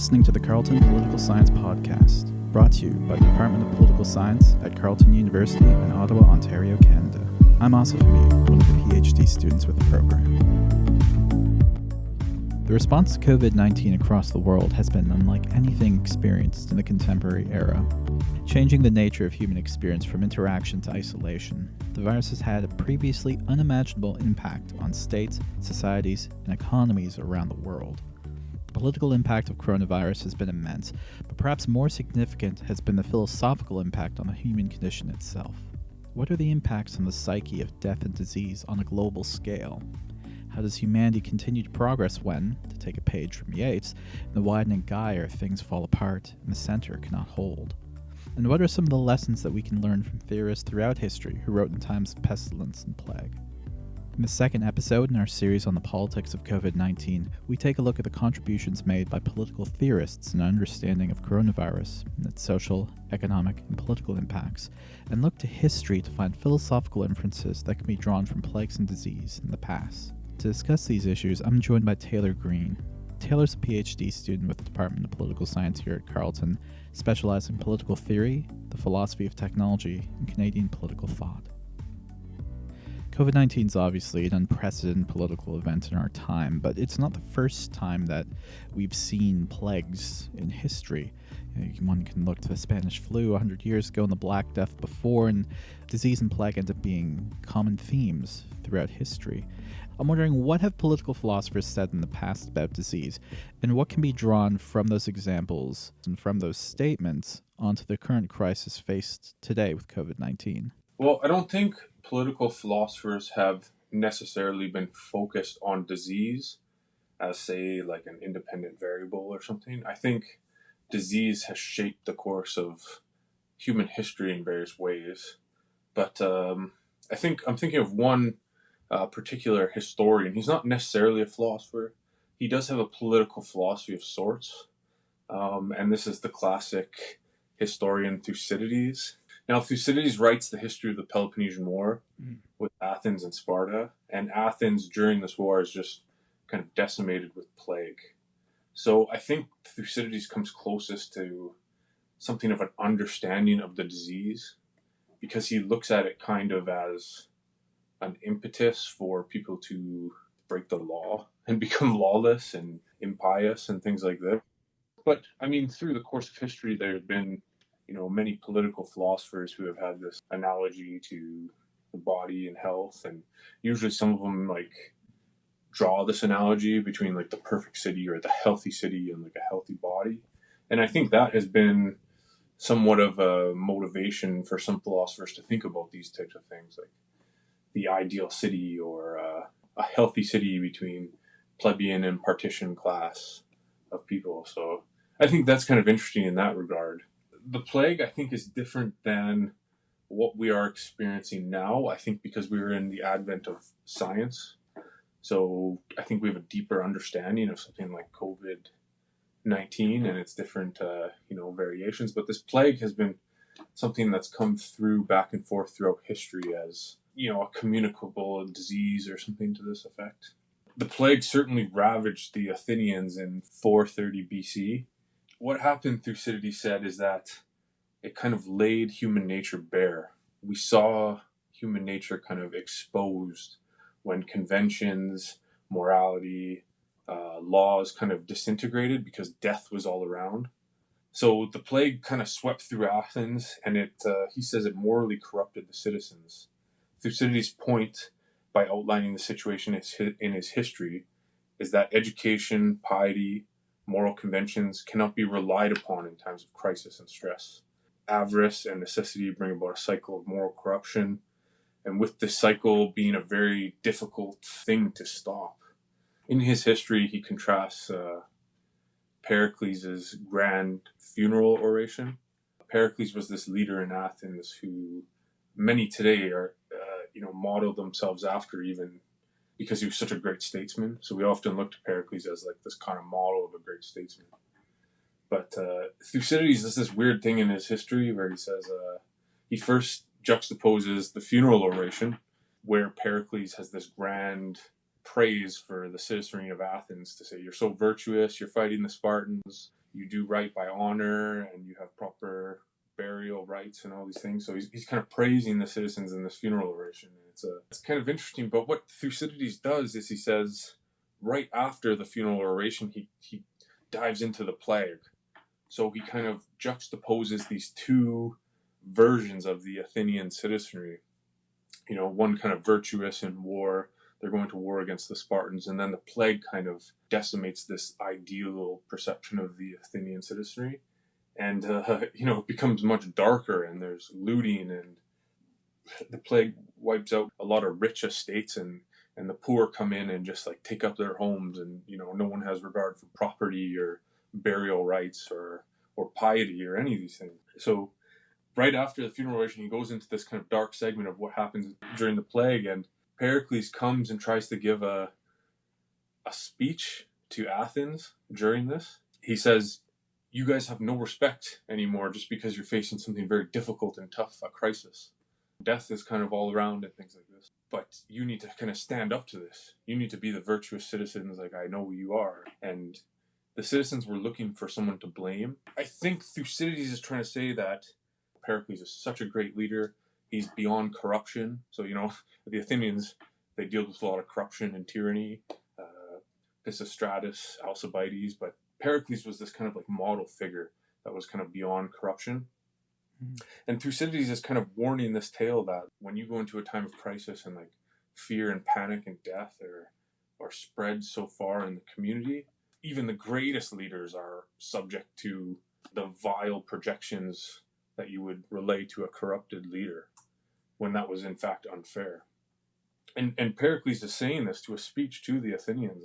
listening to the Carleton Political Science Podcast, brought to you by the Department of Political Science at Carleton University in Ottawa, Ontario, Canada. I'm Asif Hamid, one of the PhD students with the program. The response to COVID-19 across the world has been unlike anything experienced in the contemporary era, changing the nature of human experience from interaction to isolation. The virus has had a previously unimaginable impact on states, societies, and economies around the world. The political impact of coronavirus has been immense, but perhaps more significant has been the philosophical impact on the human condition itself. What are the impacts on the psyche of death and disease on a global scale? How does humanity continue to progress when, to take a page from Yeats, in the widening gyre things fall apart and the center cannot hold? And what are some of the lessons that we can learn from theorists throughout history who wrote in times of pestilence and plague? In the second episode in our series on the politics of COVID-19, we take a look at the contributions made by political theorists in understanding of coronavirus and its social, economic, and political impacts, and look to history to find philosophical inferences that can be drawn from plagues and disease in the past. To discuss these issues, I'm joined by Taylor Green. Taylor's a PhD student with the Department of Political Science here at Carleton, specializing in political theory, the philosophy of technology, and Canadian political thought. COVID-19 is obviously an unprecedented political event in our time, but it's not the first time that we've seen plagues in history. One can look to the Spanish flu 100 years ago and the Black Death before, and disease and plague end up being common themes throughout history. I'm wondering, what have political philosophers said in the past about disease, and what can be drawn from those examples and from those statements onto the current crisis faced today with COVID-19? Well, I don't think political philosophers have necessarily been focused on disease as, say, like an independent variable or something. I think disease has shaped the course of human history in various ways. But I'm thinking of one particular historian. He's not necessarily a philosopher. He does have a political philosophy of sorts. And this is the classic historian Thucydides. Now, Thucydides writes the history of the Peloponnesian War with Athens and Sparta, and Athens during this war is just kind of decimated with plague. So I think Thucydides comes closest to something of an understanding of the disease, because he looks at it kind of as an impetus for people to break the law and become lawless and impious and things like that. But I mean, through the course of history, there have been many political philosophers who have had this analogy to the body and health, and usually some of them draw this analogy between the perfect city or the healthy city and a healthy body. And I think that has been somewhat of a motivation for some philosophers to think about these types of things, like the ideal city or a healthy city between plebeian and partition class of people. So I think that's kind of interesting in that regard. The plague, I think, is different than what we are experiencing now, I think, because we are in the advent of science. So I think we have a deeper understanding of something like COVID-19 and its different, variations. But this plague has been something that's come through back and forth throughout history as, a communicable disease or something to this effect. The plague certainly ravaged the Athenians in 430 BC. What happened, Thucydides said, is that it kind of laid human nature bare. We saw human nature kind of exposed when conventions, morality, laws kind of disintegrated because death was all around. So the plague kind of swept through Athens, and he says it morally corrupted the citizens. Thucydides' point, by outlining the situation in his history, is that education, piety, moral conventions cannot be relied upon in times of crisis and stress. Avarice and necessity bring about a cycle of moral corruption, and with this cycle being a very difficult thing to stop. In his history, he contrasts Pericles' grand funeral oration. Pericles was this leader in Athens who many today are, model themselves after, even because he was such a great statesman. So we often look to Pericles as this kind of model of a great statesman. But Thucydides does this weird thing in his history where he says he first juxtaposes the funeral oration, where Pericles has this grand praise for the citizenry of Athens to say, you're so virtuous, you're fighting the Spartans, you do right by honor and you have proper burial rites and all these things. So he's kind of praising the citizens in this funeral oration. And it's kind of interesting. But what Thucydides does is he says, right after the funeral oration, he dives into the plague. So he kind of juxtaposes these two versions of the Athenian citizenry. One kind of virtuous in war. They're going to war against the Spartans, and then the plague kind of decimates this ideal perception of the Athenian citizenry, and it becomes much darker, and there's looting, and the plague wipes out a lot of rich estates, and the poor come in and just like take up their homes, and no one has regard for property or burial rights or piety or any of these things. So right after the funeral oration, he goes into this kind of dark segment of what happens during the plague, and Pericles comes and tries to give a speech to Athens during this. He says, you guys have no respect anymore just because you're facing something very difficult and tough, a crisis. Death is kind of all around and things like this. But you need to kind of stand up to this. You need to be the virtuous citizens like I know you are. And the citizens were looking for someone to blame. I think Thucydides is trying to say that Pericles is such a great leader. He's beyond corruption. So, the Athenians, they deal with a lot of corruption and tyranny. Pisistratus, Alcibiades, but Pericles was this kind of like model figure that was kind of beyond corruption. Mm-hmm. And Thucydides is kind of warning this tale that when you go into a time of crisis and like fear and panic and death are spread so far in the community, even the greatest leaders are subject to the vile projections that you would relay to a corrupted leader when that was in fact unfair. And Pericles is saying this to a speech to the Athenians,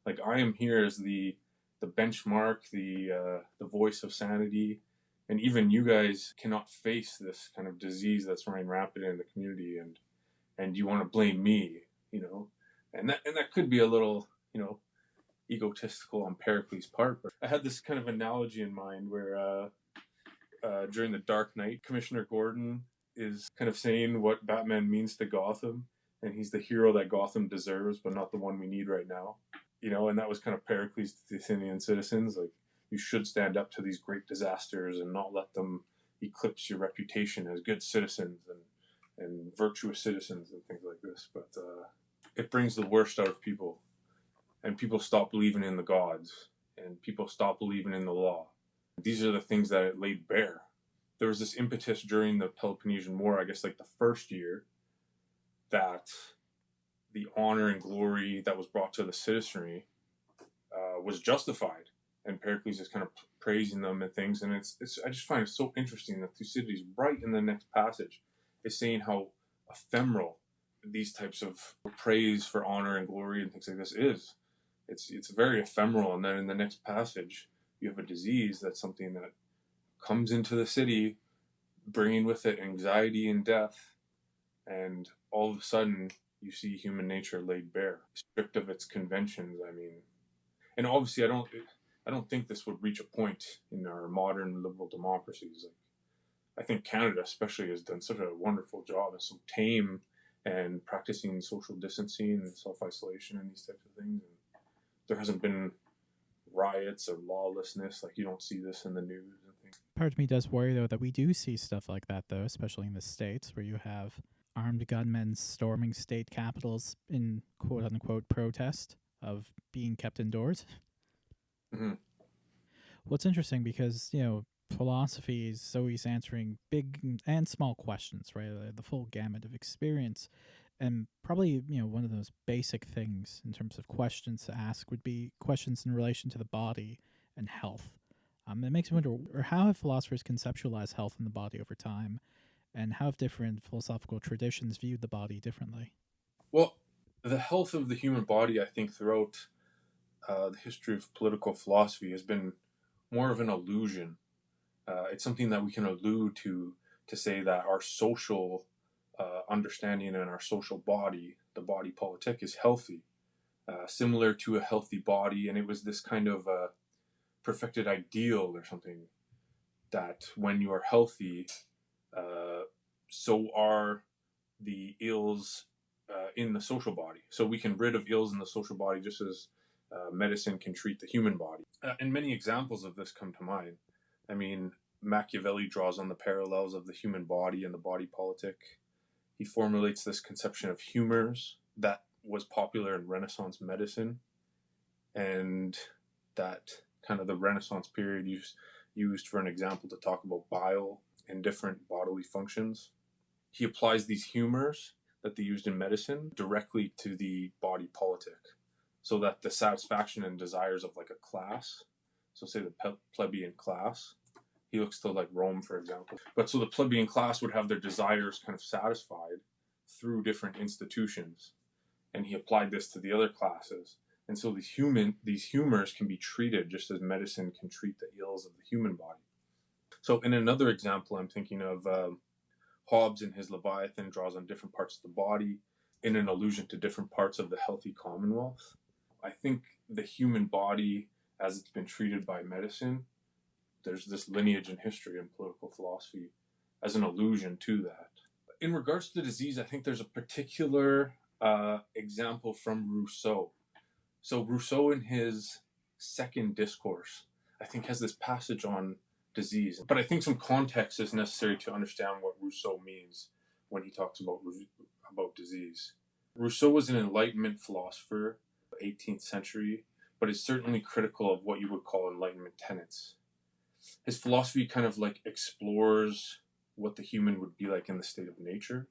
like I am here as the benchmark, the voice of sanity, and even you guys cannot face this kind of disease that's running rampant in the community, and you want to blame me, and that could be a little, egotistical on Pericles' part. But I had this kind of analogy in mind where during the Dark Knight, Commissioner Gordon is kind of saying what Batman means to Gotham, and he's the hero that Gotham deserves, but not the one we need right now. And that was kind of Pericles to the Athenian citizens. Like, you should stand up to these great disasters and not let them eclipse your reputation as good citizens and virtuous citizens and things like this. But it brings the worst out of people, and people stop believing in the gods, and people stop believing in the law. These are the things that it laid bare. There was this impetus during the Peloponnesian War, I guess like the first year, that the honor and glory that was brought to the citizenry was justified, and Pericles is kind of praising them and things. And it's I just find it so interesting that Thucydides, right in the next passage, is saying how ephemeral these types of praise for honor and glory and things like this is. It's very ephemeral, and then in the next passage, you have a disease that's something that comes into the city, bringing with it anxiety and death, and all of a sudden you see human nature laid bare, stripped of its conventions. I mean, and obviously I don't think this would reach a point in our modern liberal democracies. Like, I think Canada especially has done such a wonderful job and so tame and practicing social distancing and self-isolation and these types of things. And there hasn't been riots or lawlessness. Like, you don't see this in the news and things. Part of me does worry, though, that we do see stuff like that, though, especially in the States, where you have armed gunmen storming state capitals in quote-unquote protest of being kept indoors. Mm-hmm. What's interesting, because, philosophy is always answering big and small questions, right? The full gamut of experience. And probably, one of those basic things in terms of questions to ask would be questions in relation to the body and health. It makes me wonder, or how have philosophers conceptualized health in the body over time, and how have different philosophical traditions viewed the body differently? Well, the health of the human body, I think, throughout the history of political philosophy has been more of an illusion. It's something that we can allude to say that our social understanding and our social body, the body politic, is healthy, similar to a healthy body. And it was this kind of perfected ideal or something, that when you are healthy, so are the ills in the social body. So we can rid of ills in the social body just as medicine can treat the human body. And many examples of this come to mind. I mean, Machiavelli draws on the parallels of the human body and the body politic. He formulates this conception of humors that was popular in Renaissance medicine, and that kind of the Renaissance period used for an example to talk about bile and different bodily functions. He applies these humors that they used in medicine directly to the body politic, so that the satisfaction and desires of like a class, so say the plebeian class, he looks to like Rome, for example. But so the plebeian class would have their desires kind of satisfied through different institutions. And he applied this to the other classes. And so these humors can be treated just as medicine can treat the ills of the human body. So in another example, I'm thinking of Hobbes in his Leviathan draws on different parts of the body in an allusion to different parts of the healthy commonwealth. I think the human body, as it's been treated by medicine, there's this lineage in history and political philosophy as an allusion to that. In regards to disease, I think there's a particular example from Rousseau. So Rousseau in his second discourse, I think, has this passage on disease. But I think some context is necessary to understand what Rousseau means when he talks about disease. Rousseau was an Enlightenment philosopher, 18th century, but is certainly critical of what you would call Enlightenment tenets. His philosophy kind of like explores what the human would be like in the state of nature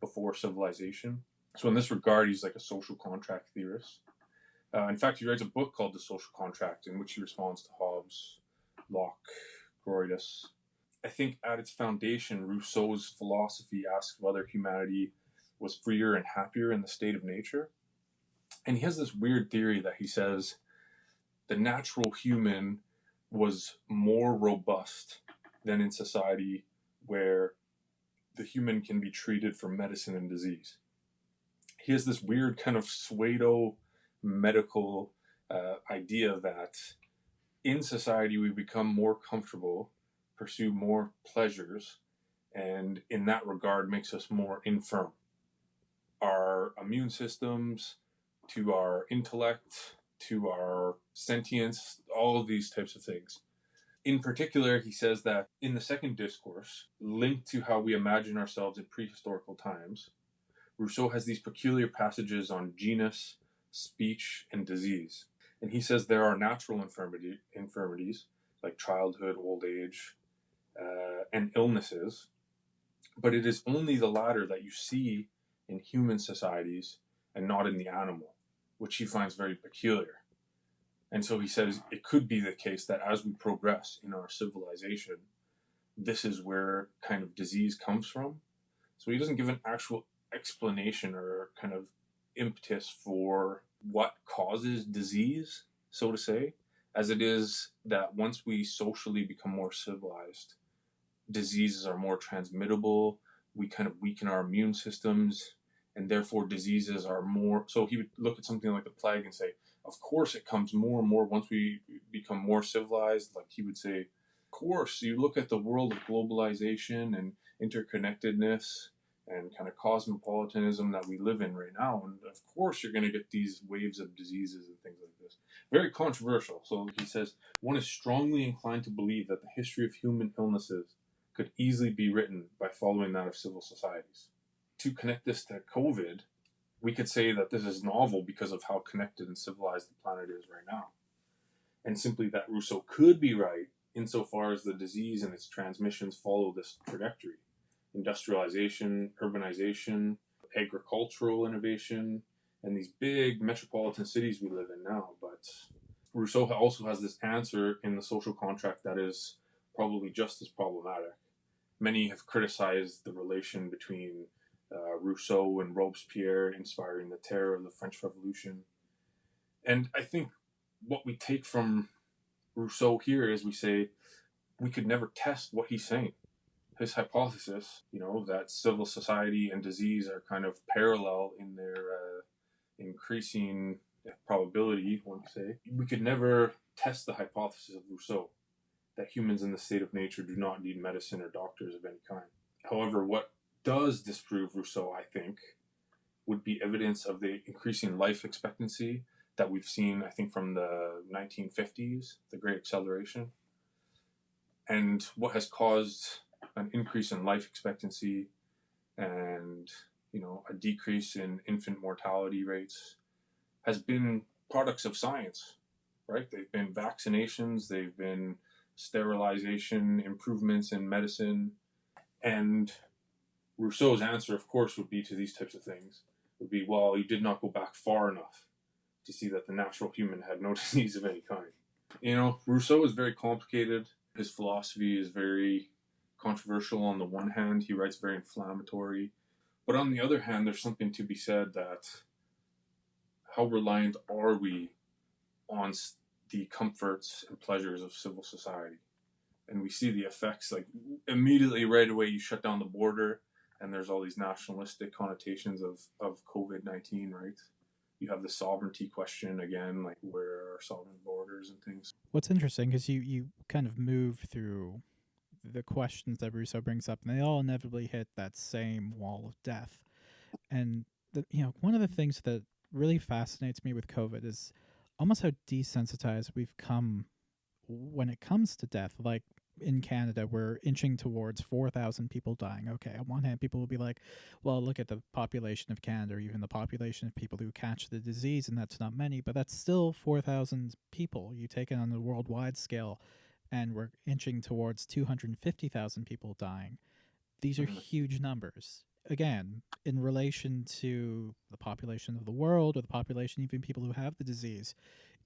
before civilization. So in this regard, he's like a social contract theorist. In fact, he writes a book called The Social Contract, in which he responds to Hobbes, Locke, Grotius. I think at its foundation, Rousseau's philosophy asks whether humanity was freer and happier in the state of nature. And he has this weird theory that he says the natural human was more robust than in society where the human can be treated for medicine and disease. He has this weird kind of pseudo-medical idea that in society we become more comfortable, pursue more pleasures, and in that regard makes us more infirm. Our immune systems, to our intellect, to our sentience, all of these types of things. In particular, he says that in the second discourse, linked to how we imagine ourselves in prehistorical times, Rousseau has these peculiar passages on genus, speech, and disease. And he says there are natural infirmities like childhood, old age, and illnesses, but it is only the latter that you see in human societies and not in the animal, which he finds very peculiar. And so he says it could be the case that as we progress in our civilization, this is where kind of disease comes from. So he doesn't give an actual explanation or kind of impetus for what causes disease, so to say, as it is that once we socially become more civilized, diseases are more transmittable, we kind of weaken our immune systems, and therefore diseases are more. So he would look at something like the plague and say, of course it comes more and more once we become more civilized. Like he would say, of course, you look at the world of globalization and interconnectedness and kind of cosmopolitanism that we live in right now, and of course you're going to get these waves of diseases and things like this. Very controversial. So he says, one is strongly inclined to believe that the history of human illnesses could easily be written by following that of civil societies. To connect this to COVID, we could say that this is novel because of how connected and civilized the planet is right now. And simply that Rousseau could be right insofar as the disease and its transmissions follow this trajectory. Industrialization, urbanization, agricultural innovation, and these big metropolitan cities we live in now. But Rousseau also has this answer in The Social Contract that is probably just as problematic. Many have criticized the relation between Rousseau and Robespierre inspiring the terror of the French Revolution. And I think what we take from Rousseau here is we say we could never test what he's saying. His hypothesis, that civil society and disease are kind of parallel in their increasing probability, one could say. We could never test the hypothesis of Rousseau that humans in the state of nature do not need medicine or doctors of any kind. However, what does disprove Rousseau, I think, would be evidence of the increasing life expectancy that we've seen, I think, from the 1950s, the Great Acceleration, and what has caused an increase in life expectancy and, a decrease in infant mortality rates has been products of science, right? They've been vaccinations, they've been sterilization, improvements in medicine. And Rousseau's answer, of course, would be to these types of things, would be, well, you did not go back far enough to see that the natural human had no disease of any kind. Rousseau is very complicated. His philosophy is very controversial on the one hand. He writes very inflammatory. But on the other hand, there's something to be said that how reliant are we on the comforts and pleasures of civil society? And we see the effects, like immediately right away you shut down the border and there's all these nationalistic connotations of COVID-19, right? You have the sovereignty question again, like where are sovereign borders and things. What's interesting is you kind of move through the questions that Rousseau brings up, and they all inevitably hit that same wall of death. And one of the things that really fascinates me with COVID is almost how desensitized we've come when it comes to death. Like in Canada, we're inching towards 4,000 people dying. Okay, on one hand, people will be like, well, look at the population of Canada, or even the population of people who catch the disease, and that's not many, but that's still 4,000 people. You take it on a worldwide scale, and we're inching towards 250,000 people dying. These are huge numbers. Again, in relation to the population of the world, or the population even people who have the disease,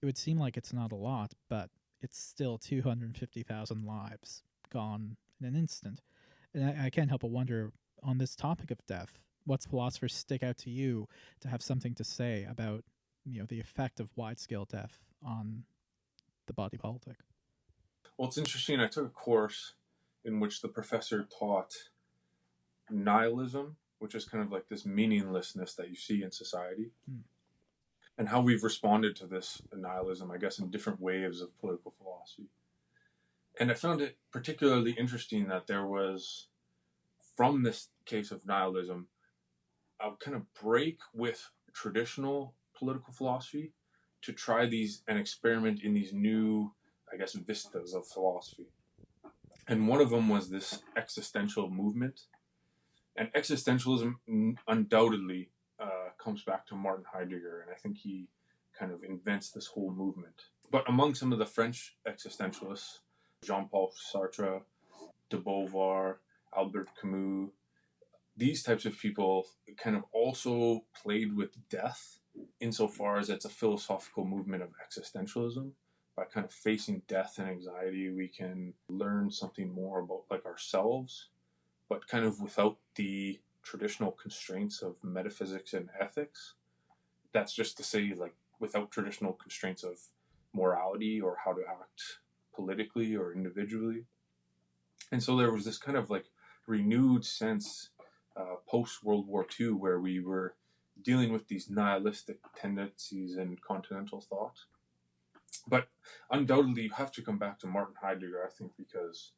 it would seem like it's not a lot, but it's still 250,000 lives gone in an instant. And I can't help but wonder, on this topic of death, what philosophers stick out to you to have something to say about the effect of wide-scale death on the body politic? Well, it's interesting. I took a course in which the professor taught nihilism, which is kind of like this meaninglessness that you see in society, and how we've responded to this nihilism, I guess, in different waves of political philosophy. And I found it particularly interesting that there was, from this case of nihilism, a kind of break with traditional political philosophy to try these and experiment in these new, I guess, vistas of philosophy. And one of them was this existential movement. And existentialism undoubtedly comes back to Martin Heidegger, and I think he kind of invents this whole movement. But among some of the French existentialists, Jean-Paul Sartre, de Beauvoir, Albert Camus, these types of people kind of also played with death insofar as it's a philosophical movement of existentialism. By kind of facing death and anxiety, we can learn something more about like ourselves, but kind of without the traditional constraints of metaphysics and ethics. That's just to say, like, without traditional constraints of morality or how to act politically or individually. And so there was this kind of like renewed sense post-World War II where we were dealing with these nihilistic tendencies in continental thought. But undoubtedly, you have to come back to Martin Heidegger, I think, because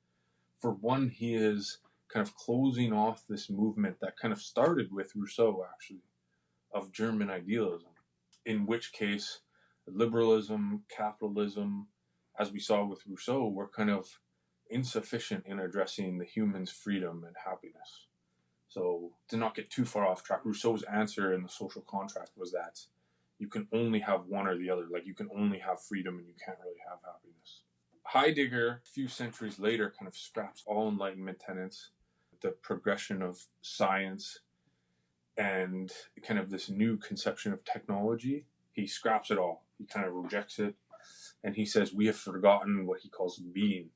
for one, he is kind of closing off this movement that kind of started with Rousseau, actually, of German idealism, in which case liberalism, capitalism, as we saw with Rousseau, were kind of insufficient in addressing the human's freedom and happiness. So to not get too far off track, Rousseau's answer in The Social Contract was that you can only have one or the other. Like, you can only have freedom and you can't really have happiness. Heidegger, a few centuries later, kind of scraps all Enlightenment tenets, the progression of science, and kind of this new conception of technology. He scraps it all. He kind of rejects it. And he says we have forgotten what he calls being.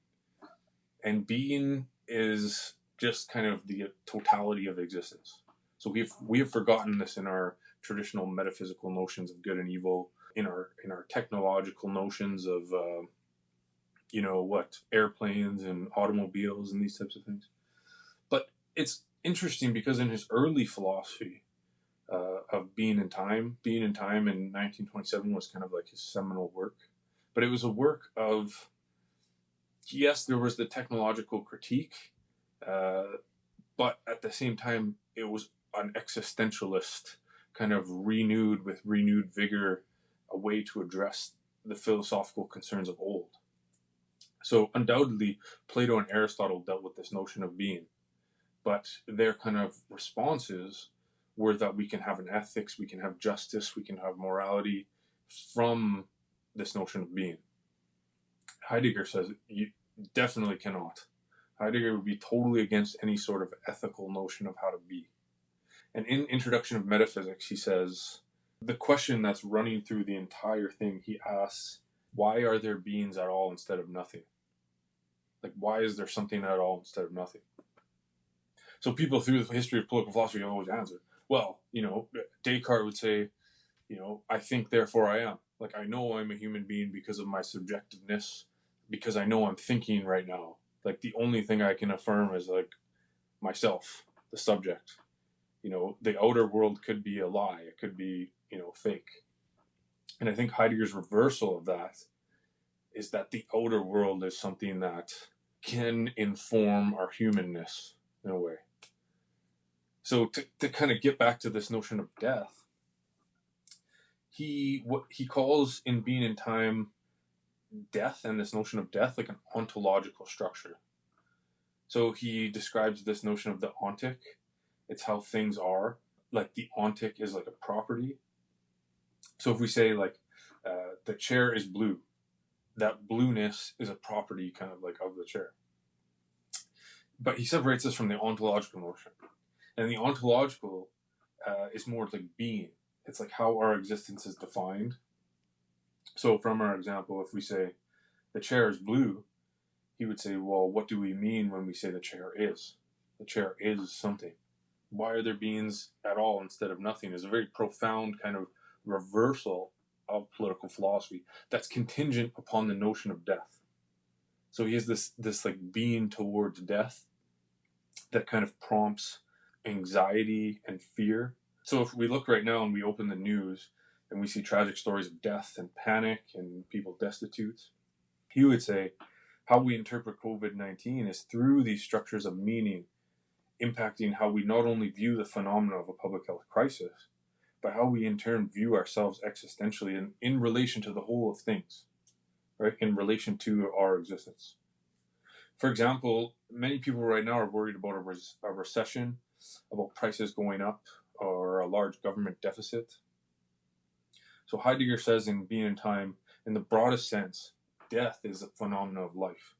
And being is just kind of the totality of existence. So we have forgotten this in our traditional metaphysical notions of good and evil, in our technological notions of airplanes and automobiles and these types of things. But it's interesting because in his early philosophy of Being in Time in 1927 was kind of like his seminal work. But it was a work of, yes, there was the technological critique, but at the same time, it was an existentialist kind of renewed vigor, a way to address the philosophical concerns of old. So undoubtedly, Plato and Aristotle dealt with this notion of being, but their kind of responses were that we can have an ethics, we can have justice, we can have morality from this notion of being. Heidegger says you definitely cannot. Heidegger would be totally against any sort of ethical notion of how to be. And in Introduction of Metaphysics, he says, the question that's running through the entire thing, he asks, why are there beings at all instead of nothing? Like, why is there something at all instead of nothing? So people through the history of political philosophy always answer, well, Descartes would say, I think, therefore I am. Like, I know I'm a human being because of my subjectiveness, because I know I'm thinking right now. Like, the only thing I can affirm is, like, myself, the subject. The outer world could be a lie. It could be, fake. And I think Heidegger's reversal of that is that the outer world is something that can inform our humanness in a way. So to kind of get back to this notion of death, what he calls in Being in Time death, and this notion of death, like an ontological structure. So he describes this notion of the ontic. It's how things are. Like the ontic is like a property. So if we say like the chair is blue, that blueness is a property kind of like of the chair. But he separates this from the ontological notion. And the ontological is more like being. It's like how our existence is defined. So from our example, if we say the chair is blue, he would say, well, what do we mean when we say the chair is? The chair is something. Why are there beings at all instead of nothing? Is a very profound kind of reversal of political philosophy that's contingent upon the notion of death. So he has this like being towards death that kind of prompts anxiety and fear. So if we look right now and we open the news and we see tragic stories of death and panic and people destitute, he would say how we interpret COVID-19 is through these structures of meaning impacting how we not only view the phenomena of a public health crisis, but how we in turn view ourselves existentially in relation to the whole of things, right? In relation to our existence. For example, many people right now are worried about a recession, about prices going up, or a large government deficit. So Heidegger says in Being in Time, in the broadest sense, death is a phenomena of life.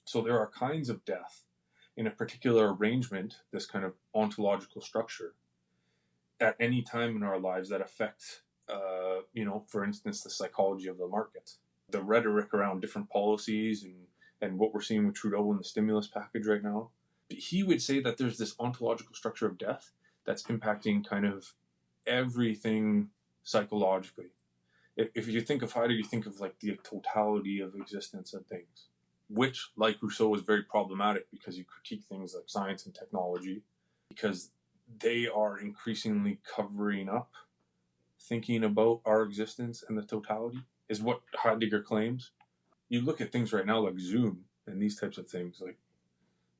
So there are kinds of death in a particular arrangement, this kind of ontological structure, at any time in our lives that affect, for instance, the psychology of the market, the rhetoric around different policies and what we're seeing with Trudeau in the stimulus package right now. He would say that there's this ontological structure of death that's impacting kind of everything psychologically. If you think of Heidegger, you think of like the totality of existence and things, which, like Rousseau, is very problematic because you critique things like science and technology, because they are increasingly covering up thinking about our existence and the totality, is what Heidegger claims. You look at things right now like Zoom and these types of things, like,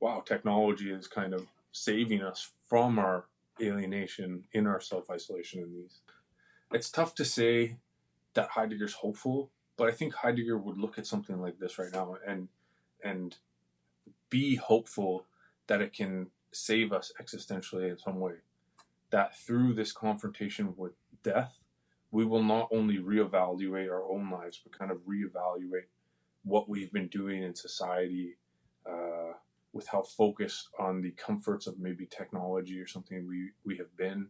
wow, technology is kind of saving us from our alienation, in our self-isolation in these. It's tough to say that Heidegger's hopeful, but I think Heidegger would look at something like this right now and be hopeful that it can save us existentially in some way. That through this confrontation with death, we will not only reevaluate our own lives, but kind of reevaluate what we've been doing in society, with how focused on the comforts of maybe technology or something we have been.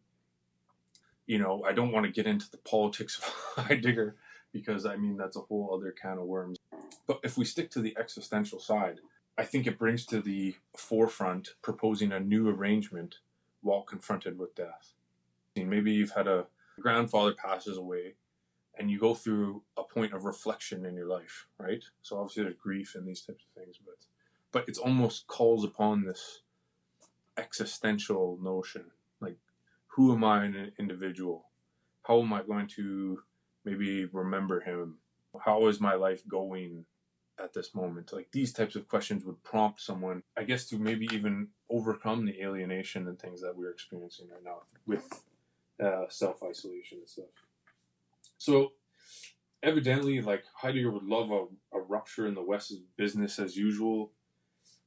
I don't want to get into the politics of Heidegger because, that's a whole other can of worms. But if we stick to the existential side, I think it brings to the forefront proposing a new arrangement while confronted with death. Maybe you've had a grandfather passes away and you go through a point of reflection in your life, right? So obviously there's grief and these types of things, but it's almost calls upon this existential notion. Like, who am I as an individual? How am I going to maybe remember him? How is my life going at this moment? Like, these types of questions would prompt someone, I guess, to maybe even overcome the alienation and things that we're experiencing right now with self-isolation and stuff. So Evidently, like Heidegger would love a rupture in the West's business as usual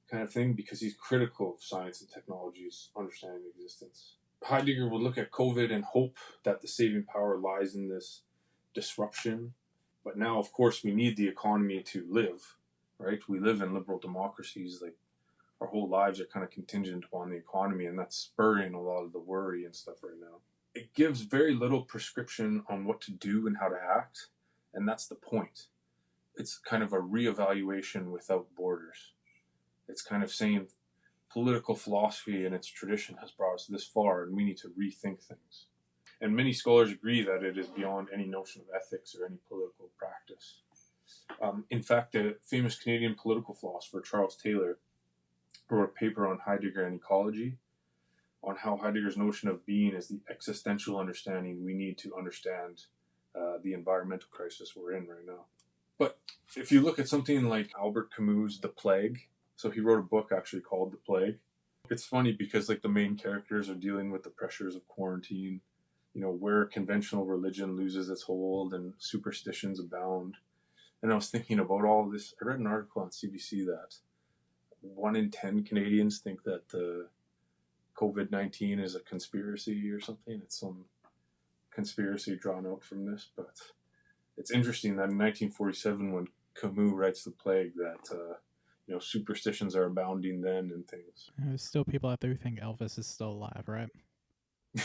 kind of thing because he's critical of science and technology's understanding of existence. Heidegger would look at COVID and hope that the saving power lies in this disruption. But now, of course, we need the economy to live, right? We live in liberal democracies. Like our whole lives are kind of contingent upon the economy, and that's spurring a lot of the worry and stuff right now. It gives very little prescription on what to do and how to act, and that's the point. It's kind of a reevaluation without borders. It's kind of saying political philosophy and its tradition has brought us this far, and we need to rethink things. And many scholars agree that it is beyond any notion of ethics or any political practice. In fact, the famous Canadian political philosopher Charles Taylor wrote a paper on Heidegger and ecology, on how Heidegger's notion of being is the existential understanding we need to understand the environmental crisis we're in right now. But if you look at something like Albert Camus' The Plague, so he wrote a book actually called The Plague. It's funny because like the main characters are dealing with the pressures of quarantine, you know, where conventional religion loses its hold and superstitions abound. And I was thinking about all of this. I read an article on CBC that 1 in 10 Canadians think that the COVID-19 is a conspiracy or something. It's some conspiracy drawn out from this, but it's interesting that in 1947, when Camus writes The Plague, that you know, superstitions are abounding then and things. There's still people out there who think Elvis is still alive, right?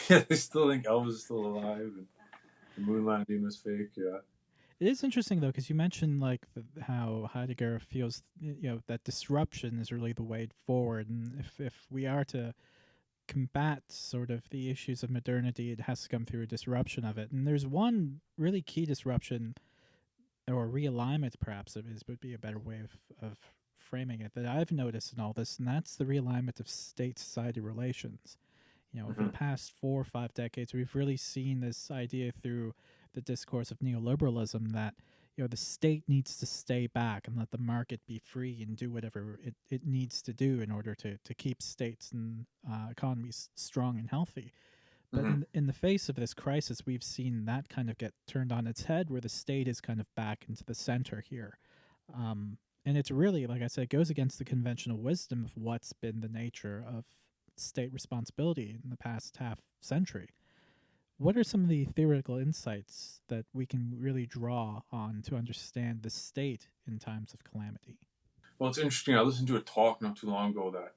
Yeah, they still think Elvis is still alive and the moon landing was fake. Yeah. It is interesting though, because you mentioned like how Heidegger feels, that disruption is really the way forward, and if we are to combat sort of the issues of modernity, it has to come through a disruption of it. And there's one really key disruption, or realignment, perhaps would be a better way of framing it, that I've noticed in all this, and that's the realignment of state-society relations. Over the past 4 or 5 decades, we've really seen this idea through the discourse of neoliberalism that the state needs to stay back and let the market be free and do whatever it needs to do in order to keep states and economies strong and healthy. But in the face of this crisis, we've seen that kind of get turned on its head, where the state is kind of back into the center here. And it's really, like I said, it goes against the conventional wisdom of what's been the nature of state responsibility in the past half century. What are some of the theoretical insights that we can really draw on to understand the state in times of calamity? Well, it's interesting. I listened to a talk not too long ago that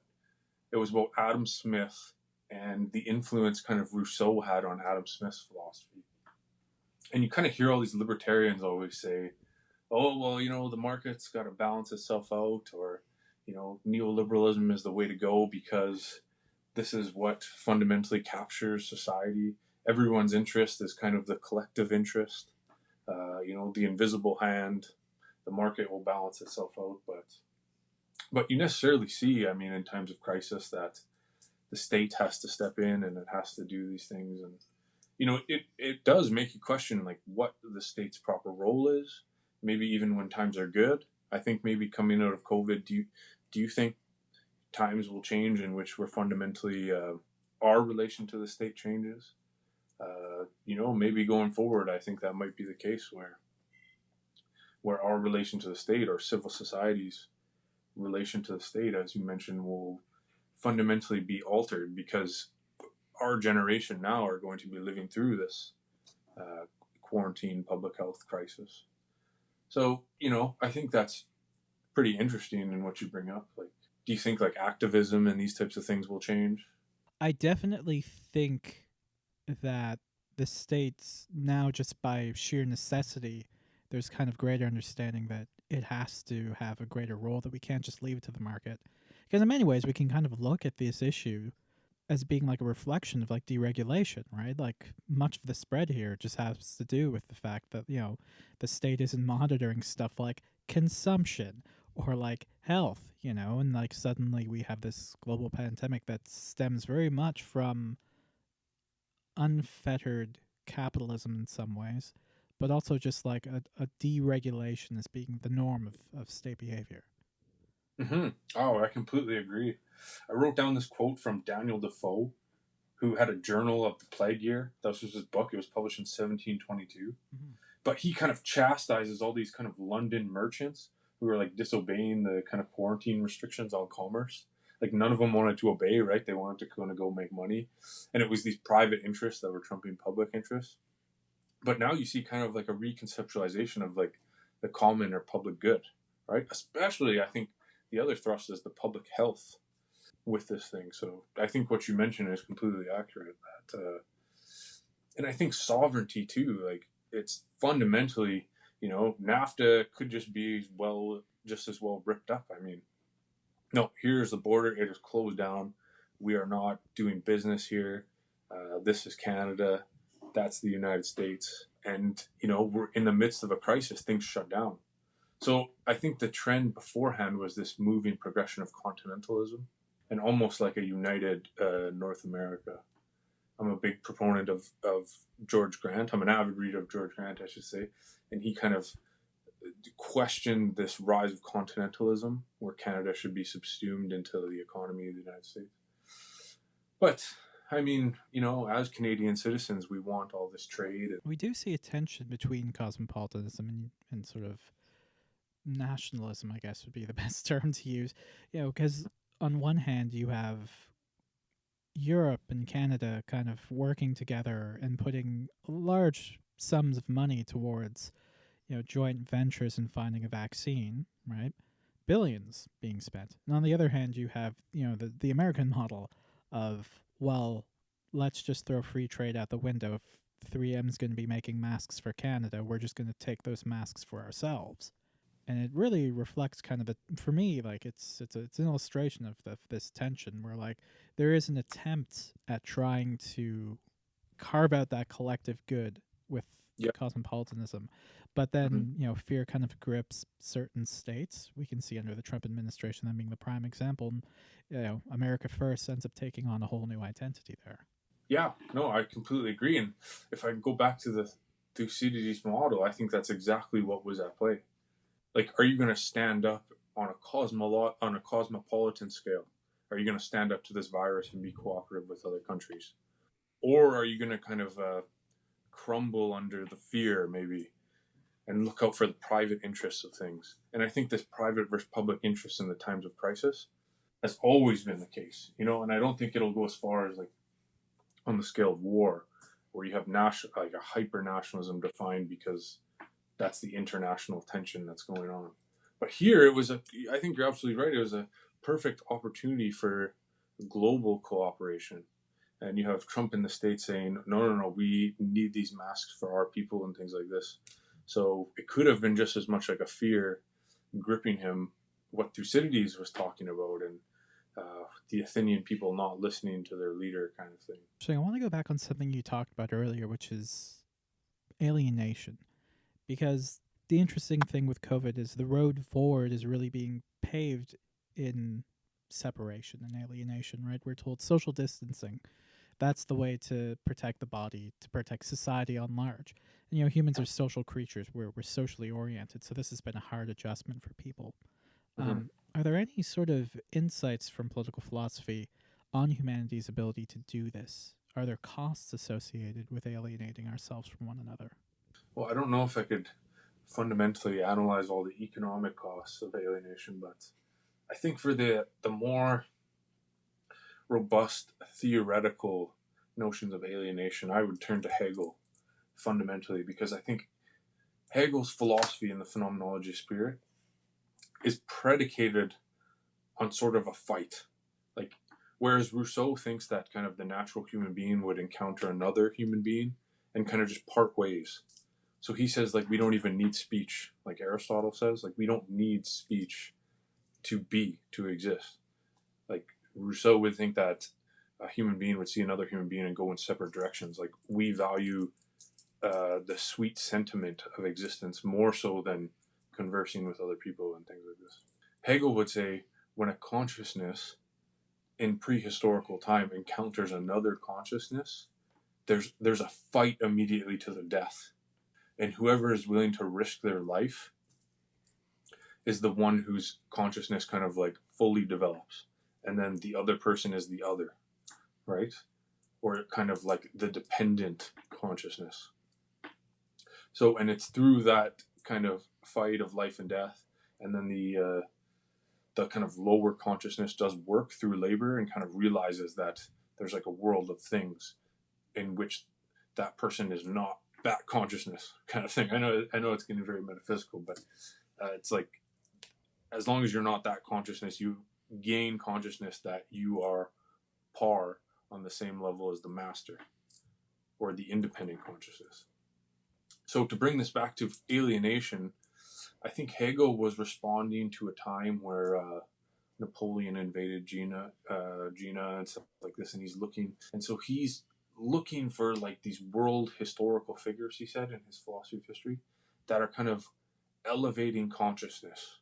it was about Adam Smith and the influence kind of Rousseau had on Adam Smith's philosophy. And you kind of hear all these libertarians always say, oh, well, the market's got to balance itself out, or, neoliberalism is the way to go because this is what fundamentally captures society. Everyone's interest is kind of the collective interest. The invisible hand, the market will balance itself out. But you necessarily see, in times of crisis that the state has to step in and it has to do these things. And, it does make you question, like, what the state's proper role is, maybe even when times are good. I think maybe coming out of COVID, do you think times will change in which we're fundamentally, our relation to the state changes? Maybe going forward, I think that might be the case where our relation to the state, or civil society's relation to the state, as you mentioned, will fundamentally be altered because our generation now are going to be living through this quarantine public health crisis. So, I think that's pretty interesting in what you bring up. Like, do you think like activism and these types of things will change? I definitely think that the states now, just by sheer necessity, there's kind of greater understanding that it has to have a greater role, that we can't just leave it to the market. Because in many ways, we can kind of look at this issue as being like a reflection of like deregulation, right? Like much of the spread here just has to do with the fact that, the state isn't monitoring stuff like consumption or like health, and like suddenly we have this global pandemic that stems very much from unfettered capitalism in some ways, but also just like a deregulation as being the norm of state behavior. Oh, I completely agree. I wrote down this quote from Daniel Defoe, who had a journal of the plague year. That was his book. It was published in 1722. But he kind of chastises all these kind of London merchants who were like disobeying the kind of quarantine restrictions on commerce. Like none of them wanted to obey, right? They wanted to kind of go make money, and it was these private interests that were trumping public interests. But now you see kind of like a reconceptualization of like the common or public good, right? Especially, I think the other thrust is the public health with this thing. So I think what you mentioned is completely accurate. That, and I think sovereignty too. Like it's fundamentally, NAFTA could just be just as well ripped up. I mean, no, here's the border. It is closed down. We are not doing business here. This is Canada. That's the United States. And, we're in the midst of a crisis. Things shut down. So I think the trend beforehand was this moving progression of continentalism and almost like a united North America. I'm a big proponent of George Grant. I'm an avid reader of George Grant, I should say. And he kind of questioned this rise of continentalism where Canada should be subsumed into the economy of the United States. But I mean, as Canadian citizens, we want all this trade. We do see a tension between cosmopolitanism and sort of nationalism, I guess would be the best term to use. Because on one hand, you have Europe and Canada kind of working together and putting large sums of money towards, joint ventures in finding a vaccine, right? Billions being spent. And on the other hand, you have, the American model of, well, let's just throw free trade out the window. If 3M is going to be making masks for Canada, we're just going to take those masks for ourselves. And it really reflects kind of for me, like it's an illustration of this tension where like there is an attempt at trying to carve out that collective good with cosmopolitanism, but then fear kind of grips certain states. We can see under the Trump administration that being the prime example. America First ends up taking on a whole new identity there. Yeah, no, I completely agree. And if I go back to the Thucydides model, I think that's exactly what was at play. Like, are you going to stand up on a cosmopolitan scale? Are you going to stand up to this virus and be cooperative with other countries? Or are you going to kind of crumble under the fear, maybe, and look out for the private interests of things? And I think this private versus public interest in the times of crisis has always been the case, and I don't think it'll go as far as like on the scale of war, where you have like a hyper nationalism defined because that's the international tension that's going on. But here I think you're absolutely right. It was a perfect opportunity for global cooperation. And you have Trump in the States saying, no, we need these masks for our people and things like this. So it could have been just as much like a fear gripping him, what Thucydides was talking about, and the Athenian people not listening to their leader kind of thing. So I want to go back on something you talked about earlier, which is alienation. Because the interesting thing with COVID is the road forward is really being paved in separation and alienation, right? We're told social distancing. That's the way to protect the body, to protect society on large. And, humans are social creatures. We're socially oriented. So this has been a hard adjustment for people. Are there any sort of insights from political philosophy on humanity's ability to do this? Are there costs associated with alienating ourselves from one another? Well, I don't know if I could fundamentally analyze all the economic costs of alienation, but I think for the more robust theoretical notions of alienation, I would turn to Hegel fundamentally, because I think Hegel's philosophy in the phenomenology of spirit is predicated on sort of a fight. Like, whereas Rousseau thinks that kind of the natural human being would encounter another human being and kind of just part ways. So he says, like, we don't even need speech. Like Aristotle says, like, we don't need speech to exist. Like, Rousseau would think that a human being would see another human being and go in separate directions. Like, we value the sweet sentiment of existence more so than conversing with other people and things like this. Hegel would say, when a consciousness in prehistorical time encounters another consciousness, there's a fight immediately to the death. And whoever is willing to risk their life is the one whose consciousness kind of like fully develops. And then the other person is the other, right? Or kind of like the dependent consciousness. So, and it's through that kind of fight of life and death, and then the kind of lower consciousness does work through labor and kind of realizes that there's like a world of things in which that person is not that consciousness kind of thing. I know it's getting very metaphysical, but it's like, as long as you're not that consciousness, you gain consciousness that you are par on the same level as the master or the independent consciousness. So to bring this back to alienation, I think Hegel was responding to a time where Napoleon invaded Gina and stuff like this, and he's looking for like these world historical figures, he said in his philosophy of history, that are kind of elevating consciousness.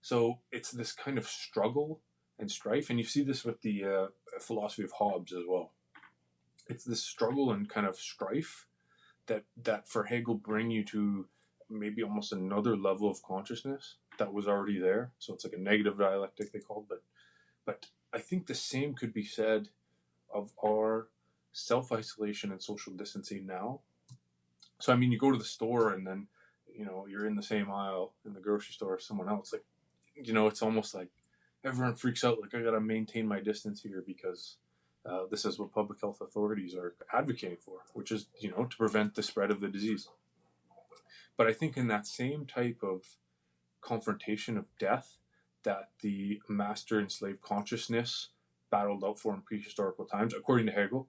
So it's this kind of struggle and strife, and you see this with the philosophy of Hobbes as well. It's this struggle and kind of strife that for Hegel bring you to maybe almost another level of consciousness that was already there. So it's like a negative dialectic, they called, but I think the same could be said of our self-isolation and social distancing now. So I mean, you go to the store and then, you know, you're in the same aisle in the grocery store as someone else. Like, you know, it's almost like everyone freaks out, like, I gotta maintain my distance here because this is what public health authorities are advocating for, which is, you know, to prevent the spread of the disease. But I think in that same type of confrontation of death that the master and slave consciousness battled out for in prehistorical times, according to Hegel,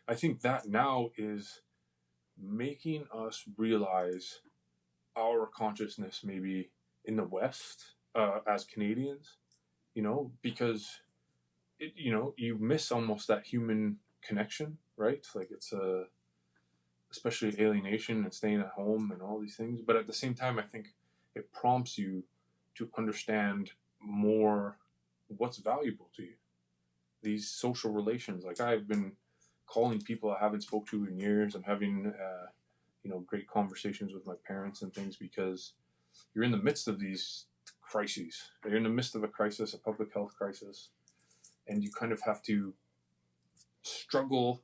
I think that now is making us realize our consciousness maybe in the West as Canadians, you know, because you know, you miss almost that human connection, right? Like it's especially alienation and staying at home and all these things. But at the same time, I think it prompts you to understand more what's valuable to you. These social relations, like I've been calling people I haven't spoke to in years. I'm having, you know, great conversations with my parents and things because you're in the midst of these crises. You're in the midst of a crisis, a public health crisis, and you kind of have to struggle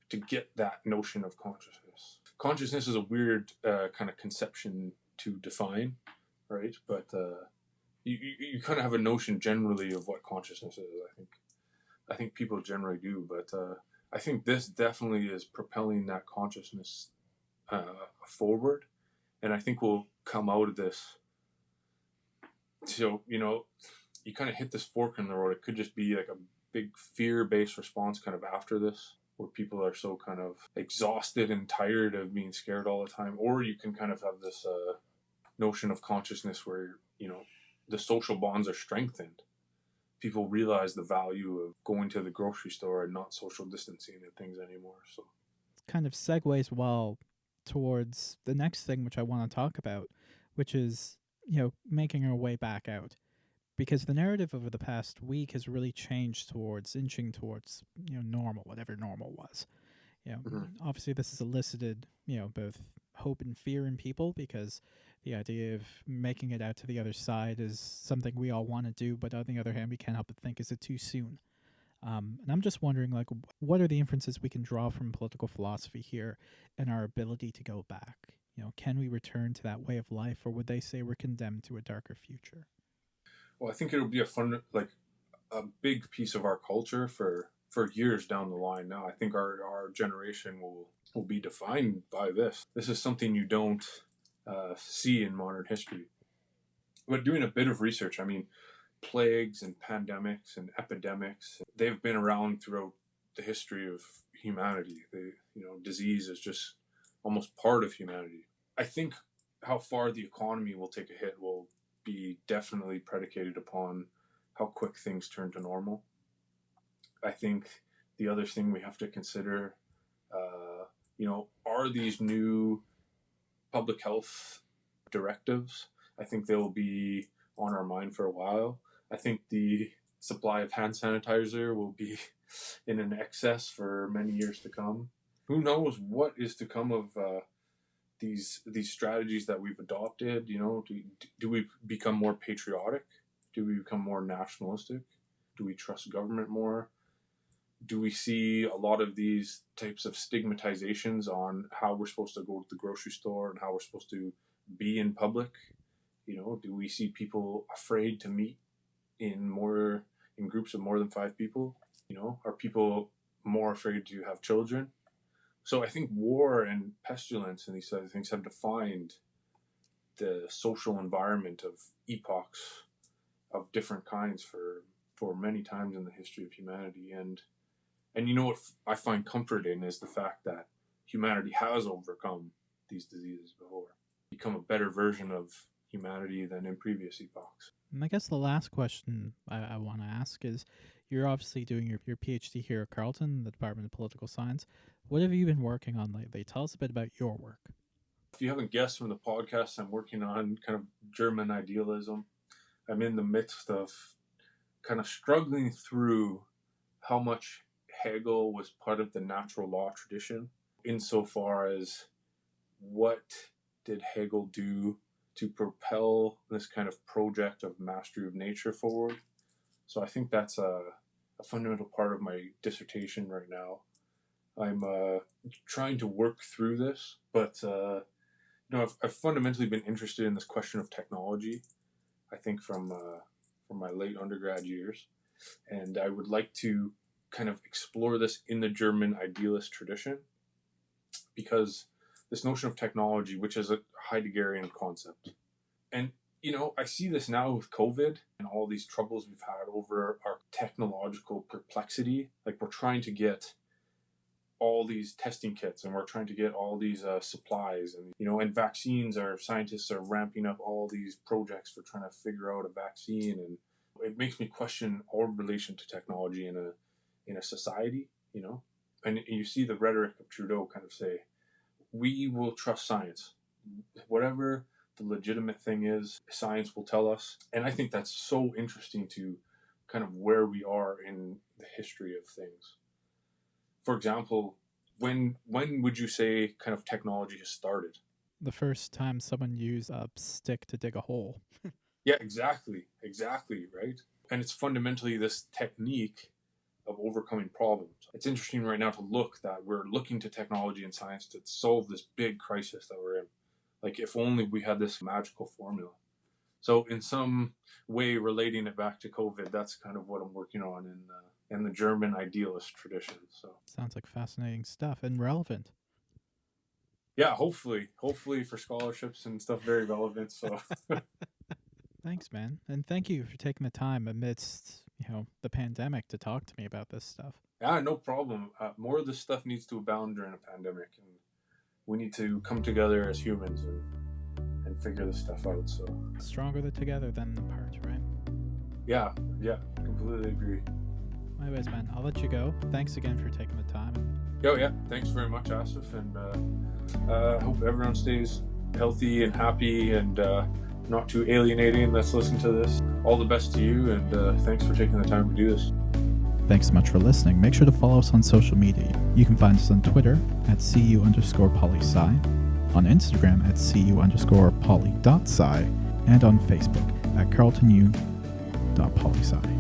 to get that notion of consciousness. Consciousness is a weird kind of conception to define, right? But you kind of have a notion generally of what consciousness is. I think people generally do, but I think this definitely is propelling that consciousness forward, and I think we'll come out of this. So, you know, you kind of hit this fork in the road. It could just be like a big fear-based response kind of after this, where people are so kind of exhausted and tired of being scared all the time. Or you can kind of have this notion of consciousness where, you know, the social bonds are strengthened. People realize the value of going to the grocery store and not social distancing and things anymore. So Kind of segues well towards the next thing which I want to talk about, which is, you know, making our way back out. Because the narrative over the past week has really changed towards inching towards, you know, normal, whatever normal was. You know, obviously this has elicited, you know, both hope and fear in people because the idea of making it out to the other side is something we all want to do, but on the other hand, we can't help but think, is it too soon? And I'm just wondering, like, what are the inferences we can draw from political philosophy here and our ability to go back? You know, can we return to that way of life, or would they say we're condemned to a darker future? well, I think it'll be a fun, like a big piece of our culture for years down the line. Now, I think our generation will be defined by this. This is something you don't see in modern history. But doing a bit of research, I mean, plagues and pandemics and epidemics, they've been around throughout the history of humanity. You know, disease is just almost part of humanity. I think how far the economy will take a hit will be definitely predicated upon how quick things turn to normal. I think the other thing we have to consider, you know, are these new public health directives. I think they will be on our mind for a while. I think the supply of hand sanitizer will be in an excess for many years to come. Who knows what is to come of these strategies that we've adopted? You know, do we become more patriotic? Do we become more nationalistic? Do we trust government more? Do we see a lot of these types of stigmatizations on how we're supposed to go to the grocery store and how we're supposed to be in public? Do we see people afraid to meet in groups of more than 5 people? Are people more afraid to have children? So I think war and pestilence and these other things have defined the social environment of epochs of different kinds for many times in the history of humanity. And what I find comfort in is the fact that humanity has overcome these diseases before, become a better version of humanity than in previous epochs. And I guess the last question I want to ask is, you're obviously doing your PhD here at Carleton, the Department of Political Science. What have you been working on lately? Tell us a bit about your work. If you haven't guessed from the podcast, I'm working on kind of German idealism. I'm in the midst of kind of struggling through how much Hegel was part of the natural law tradition, insofar as what did Hegel do to propel this kind of project of mastery of nature forward. So I think that's a fundamental part of my dissertation right now. I'm trying to work through this, but I've fundamentally been interested in this question of technology, I think from my late undergrad years, and I would like to kind of explore this in the German idealist tradition, because this notion of technology, which is a Heideggerian concept, and I see this now with COVID and all these troubles we've had over our technological perplexity. Like, we're trying to get all these testing kits and we're trying to get all these supplies, and vaccines. Our scientists are ramping up all these projects for trying to figure out a vaccine, and it makes me question our relation to technology in a society. And you see the rhetoric of Trudeau kind of say, we will trust science, whatever the legitimate thing is, science will tell us. And I think that's so interesting to kind of where we are in the history of things. For example, when would you say kind of technology has started? The first time someone used a stick to dig a hole. Yeah, exactly, right? And it's fundamentally this technique of overcoming problems. It's interesting right now to look that we're looking to technology and science to solve this big crisis that we're in. Like, if only we had this magical formula. So in some way, relating it back to COVID, that's kind of what I'm working on in the German idealist tradition. So sounds like fascinating stuff and relevant. Yeah, hopefully for scholarships and stuff, very relevant. So thanks, man, and thank you for taking the time amidst the pandemic to talk to me about this stuff. Yeah, no problem. More of this stuff needs to abound during a pandemic, and we need to come together as humans and figure this stuff out. So stronger together than apart, right? Yeah, completely agree. Anyways, man, I'll let you go. Thanks again for taking the time. Yeah, thanks very much, Asif, and hope everyone stays healthy and happy and not too alienating. Let's listen to this. All the best to you, and thanks for taking the time to do this. Thanks so much for listening. Make sure to follow us on social media. You can find us on Twitter at @cu_polysci, on Instagram at @cu_poly.sci, and on Facebook at carltonu.polysci.